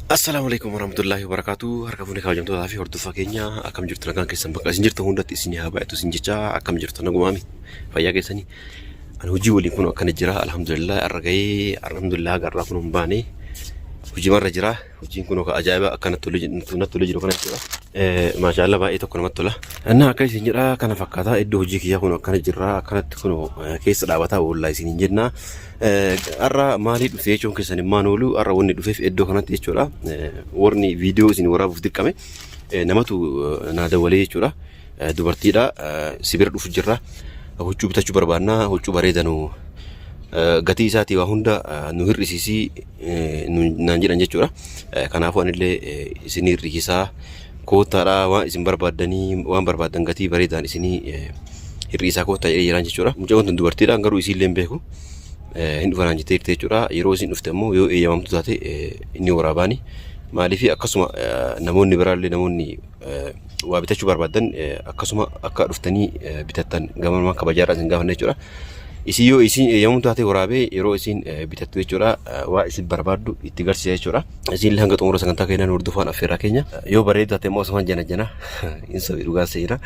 Assalamualaikum warahmatullahi wabarakatuh. Harka fuuni kabajamtoota fi hordofaa keenya akkam jirtu nagaan keessan bakka isin jirtu hundatti isin haa baay'atu isin jecha akkam jirtu nagumaami fayyaa keessanii. Ani hojii waliin kun akkana jira alhamdulillah alhamdulillah garraa kun hin baane hojii marra jira hojiin kun ajaa'iba akkanatti tole jiru kana jira. Maashaallah baay'ee tokko namatti tola. Anna akka isin jedha kana fakkaata iddoo hojii kiyyaa kun akkana jira akkanatti kun keessa dhaabataa wallahi isin jenna. Arra maali dhufee jechuun keessan immaan oolu arra wanni dhufeef iddoo kanatti jechuudha. Warni viidiyoo isin waraabuuf dirqame namatu naa dawalee jechuudha. Dubartiidha sibira dhufu jirra. Huccuu bitachuu barbaannaa huccuu bareedanu gatii isaatii waa hunda nu hir'isiisii naan jedhan jechuudha. Kanaafuu anillee isin hir'isaa koottaadha waan isin barbaadanii waan barbaadan gatii bareedaan isinii hir'isaa koottaa jedhee jiraan jechuudha. Mucaan kun dubartiidha garuu isiillee hin beeku. Hin dhufan jettee jechuudha. Yeroo isin dhufte immoo yoo eeyyamamtu taate inni waraabaani. Maaliif akkasuma namoonni biraallee namoonni waa bitachuu barbaadan akkasuma akka dhuftanii bitattan gamanumaan kabajaadhaan isin gaafanna jechuudha. Isin yoo isin eeyyamamtu taate waraabee yeroo isin bitattu jechuudha waa isin barbaaddu itti garsiisa jechuudha. Isinillee hanga xumura sagantaa keenyaan hordofaan affeerraa keenya. Yoo bareedu taate immoo osoo jana insa dhugaa seera.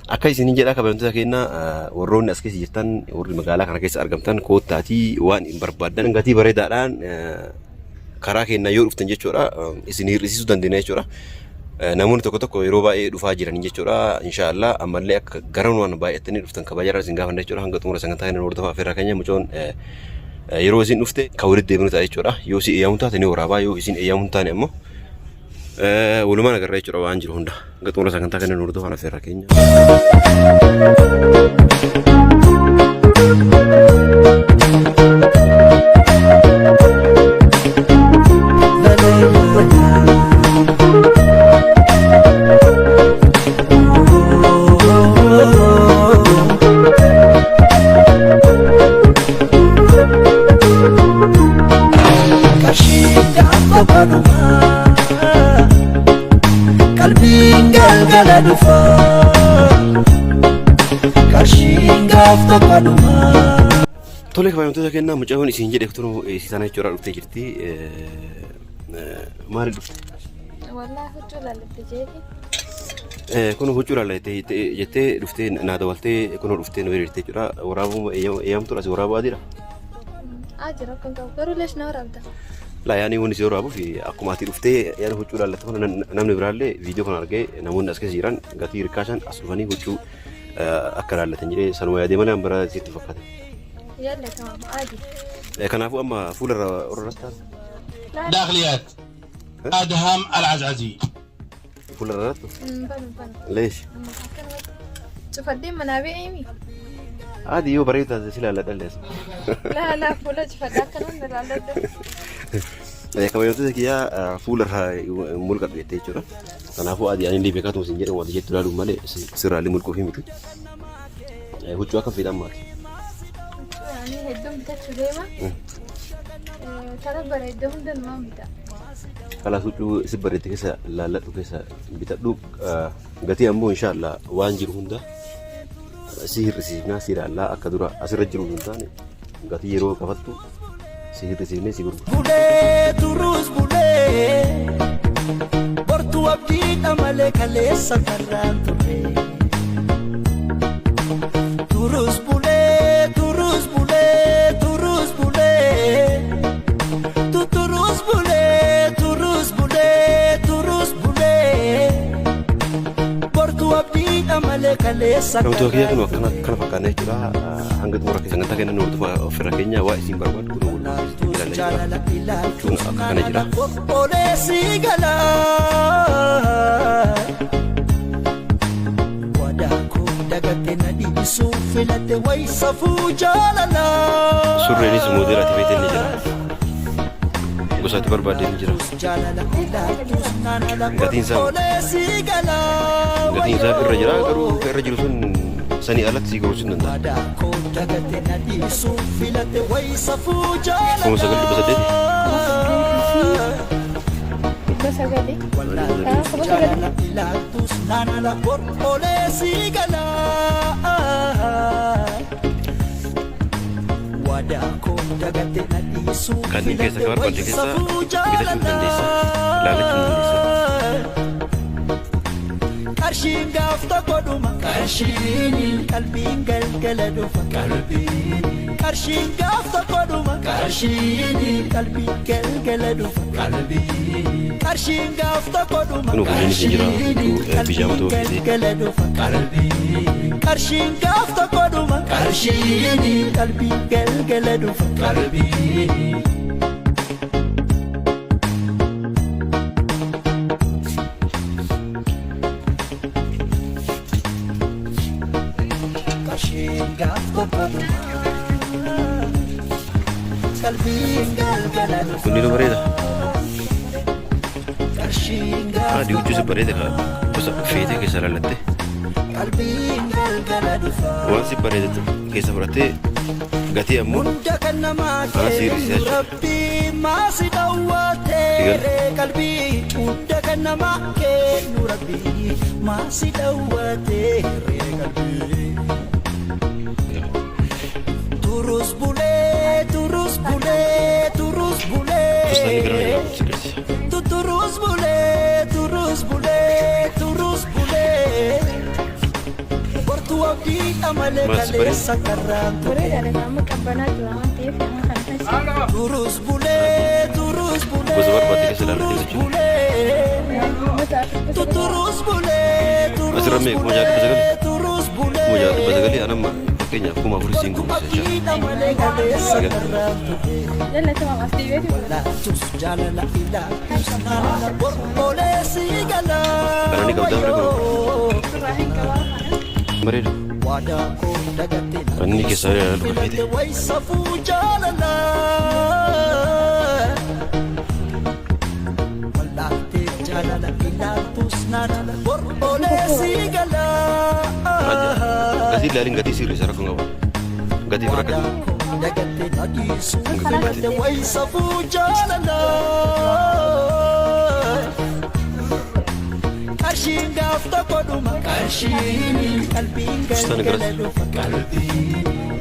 Akka isin jedha kabajamtoota keenya warroonni as keessa jirtan warri magaalaa kana keessa argamtan koottaatii waan hin barbaadan gatii bareedaadhaan karaa keenya yoo dhuftan jechuudha isin hir'isiisuu dandeenya jechuudha. Namoonni tokko tokko yeroo baay'ee dhufaa jiran jechuudha. Inshaallah ammallee akka garanumaan baay'atanii dhuftan kabajaadhaan isin gaafanna jechuudha. Hanga xumura sagantaa keenyaan hordofaa affeerraa keenya mucoon yeroo isin dhufte kan walitti deebinu ta'a jechuudha. Yoo isin eeyyamu taate ni waraabaa yoo isin eeyyamu hin taane immoo walumaan agarra jechuudha waan jiru hunda. Hanga xumura sagantaa keenyaan hordofaan affeerraa keenya. Tole kabajamtoota keenya mucaan isin jedhe turu isaan jechuudha dhuftee jirti. Maali dhufte? Wallahi huccuu laalatti jeeti. Kun huccuu laalatti jettee dhuftee naa dawaltee kun dhuftee nu hiriirtee jechuudha. Waraabuu eeyyamtu as waraabaa jira. Jira kun qabu garuu lees na waraabda. La yaani wanni si waraabuuf akkuma ati dhuftee yaani huccuu laallatte kun namni biraallee viidiyoo kana argee namoonni as keessa jiran gatii hirkaashan as dhufanii huccuu akka laallatan jedhee sanuma yaadee malee hambara sitti fakkaate. Yalla tamam عادي. Kanaafuu amma fuularra orrastaan. داخليات أدهم العزعزي Fuularra rattu. Leesh. شوف الدين منابع إيمي. عادي يو بريدة سلا لا دلس. لا فولا شوف الدين كانوا نرالده. Kabajamtoota kiyyaa fuularra mulqa jettee jechuudha. Kanaafuu adi ani illee beekatu isin jedhamu ati jettu ilaaluun malee sirraallee mulquuf himtu. Huccuu akka fedhan maali? يعني هدوم بتاعته دايما ترى هدوم ده ما بتاع Kala huccuu isin bareeddee keessa laalladhu keessa bitadhu gatii ammoo inshaallah waan jiru hunda si hir'isiifnaa si ilaallaa akka dura asirra jiru hin taane gatii yeroo qabattu si hir'isiifnee si gurgurra. Bulee turus bulee bortuu abdiidha malee kaleessa karraan turre. Turus bulee turus bulee turus bulee turus bulee turus bulee turus bulee bortuu abdiidha malee kaleessa karraan turre. Kabajamtoota kiyyaa kun kana fakkaanna jechuudha. Hanga xumura sagantaa keenyaan hordofaa ofirra keenya waa isin barbaadu kun huccuun akka kana jira. Oleesi galaa wadaakoo dagatee na dhiisuuf filate waysafuu jaalalaa. Surreenis moodela tibeetiin ni jira. Gosaatti barbaadee ni jira. Gatiin isaa irra jira garuu irra jiru sun sanii alatti si garuu sun danda'a. Kuma sagal dhibba saddeeti. بس أقولي Kanneen keessa gabaar bal'ee keessa bitachuu dandeessa. Karshin gafta koduma karshin kalbin galgala dufa kalbin karshin gafta koduma karshin kalbin galgala dufa kalbin karshin gafta koduma karshin galgala dufa kalbin karshin gafta koduma karshin kalbin galgala dufa kalbin Kunnino bareeda. Di ujju si bareeda ka gosa feetee keessa lallattee waan si bareedatu keessa fudhattee gatii ammoo ana siirisisaa Turus bule, turus bule, turus bule. Turus bule, turus bule, turus bule. Portu abdi amale kale sakaran. Turus bule, turus bule, turus bule. Turus bule, turus bule. Muja bazagali anam kayaknya aku mau bersih singgung saja. Karena ini kau tahu mereka ini kisah ada luka itu. Gati larin gati siri sara kunga gati berakat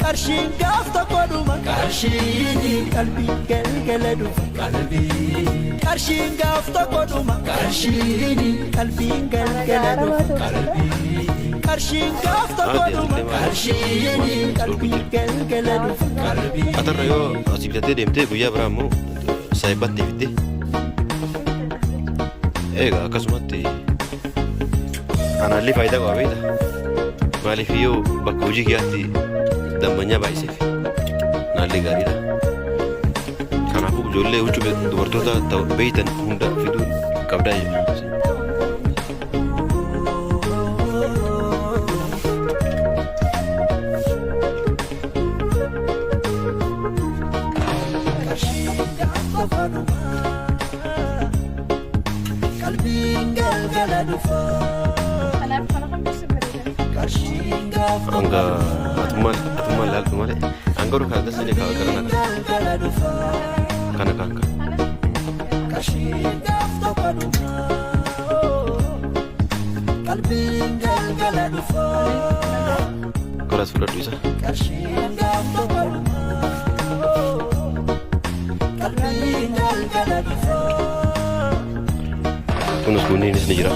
Karshin gafta koduma karshin kalbi galgaladu kalbi karshin gafta koduma karshin kalbi galgaladu kalbi karshin gafta koduma karshin kalbi galgaladu kalbi atar yo asibite demte guya bramu saibat divite ega akasumatti analli faida ko abida malif yo bakuji kiyati dammanya baay'isef naalli gaariidha. Kanaafuu ijoollee huccuu dubartoota beeytan hunda fiduun qabdaa jechuudha. Angga atuman lal tumale angga ru kaga sini kaga karena kana kanka kelas sudah bisa kunus kuning ini sendiri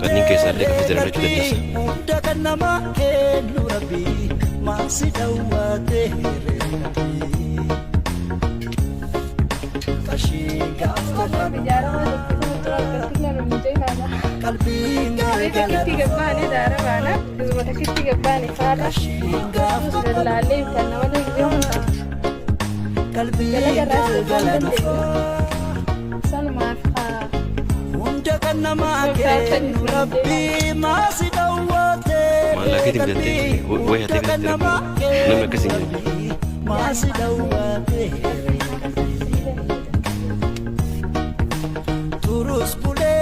kan ini kisah dia kefikiran itu malah kita ganti, wah hati kita nama kesini. Turus bule,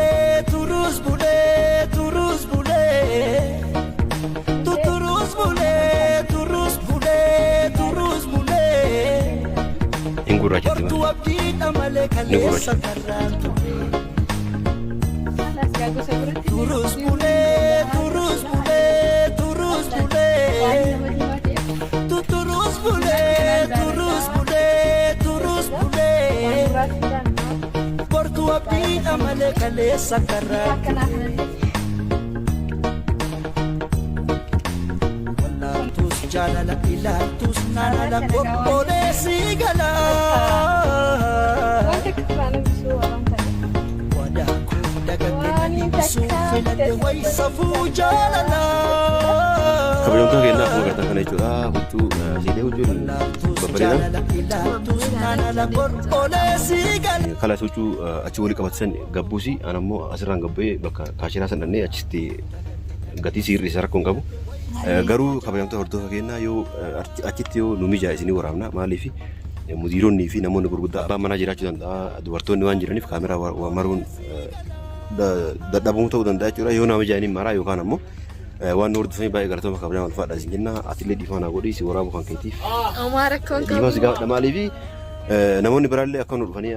turus bule, turus bule, turus bule, turus bule, turus bule. Inggur aja tu. Inggur aja. Turus bule, turus bule, turus bule. Turus bule, turus bule, turus bule. amale kaleessa karraa wallaaltus jaalala ilaaltus naalala qophoolessi gala wadaakuu dagagganii ibsuu filadhe waysafuu jaalala kabajamtoota keenyaa akkuma agartan kana jechuudha huccuu siidee huccuun babbareedan kalas huccuu achi walii qabatan gabbuusi an ammoo asirraan gabbee bakka kaashiraa san dhannee achitti gatii siirri isa rakkoon qabu garuu kabajamtoota hordoftoota keenyaa yoo achitti yoo nu mijaa isinii waraabna maaliif mudiironni fi namoonni gurguddaa abbaan manaa jiraachuu danda'a dubartoonni waan jiraniif kaameraa maruun dadhabamuu ta'uu danda'a jechuudha yoo nama mijaa'iniin maraa yookaan ammoo waan nu hordofanii baay'ee galatoomaa kabajaa wal fadhaa isin jenna atillee dhiifama godhi si waraabuu kan keetiif Amaara koon dhiifama si gaafadha maaliif namoonni biraallee akka nu dhufanii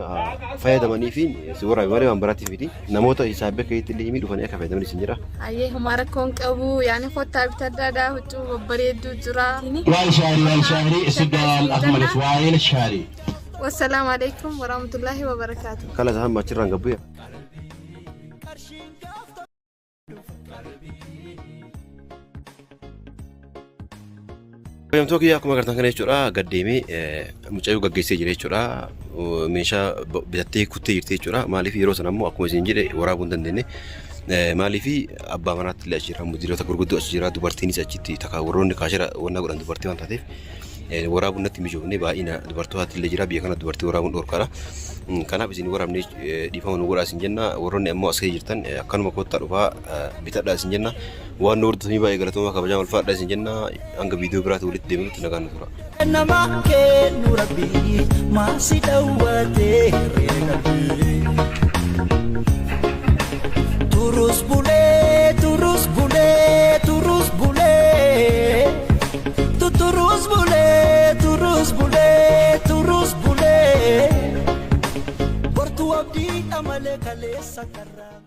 fayyadamanii fi si waraabe malee waan biraatiif miti namoota hisaabee keetti illee himii dhufanii akka fayyadaman isin jira. Ayyee amaara koon qabu yaani kottaa bitaddaadhaa huccuu babbareedduu jira. والشاعري استقبال أكمل إسماعيل الشاعري. والسلام عليكم ورحمة الله وبركاته. Kala sahan achirraan gabbuya. Kabajamtoota kiyyaa akkuma agartan kana jechuudha gaddeemee mucayyoo gaggeessee jira jechuudha meeshaa bitattee kuttee jirti jechuudha maaliif yeroo sana ammoo akkuma isin jedhe waraabuu hin dandeenye maaliif abbaa manaatti illee achi jira mudiirota gurguddoo achi jira dubartiinis achitti takaawarroonni kaashira wannaa godhan dubartii waan taateef waraabuun natti mijoofne baay'ina dubartootaatti illee jira biyya kana dubartii waraabuun dhorkaadha. Kanaaf isin waraabnee dhiifama nu godhaa isin jenna warroonni ammoo as keessa jirtan akkanuma kottaa dhufaa bitadhaa isin jenna waan nu hordofanii baay'ee galatoomaa kabajaa wal fadhaa isin jenna hanga viidiyoo biraatti walitti deebinutti nagaan nu tura. nama kennu rabbii maasi dhawwatee reegalbii turus bulee turus bulee turus bulee turus bulee turus bulee turus bulee bortu abdii amale kaleessa karraa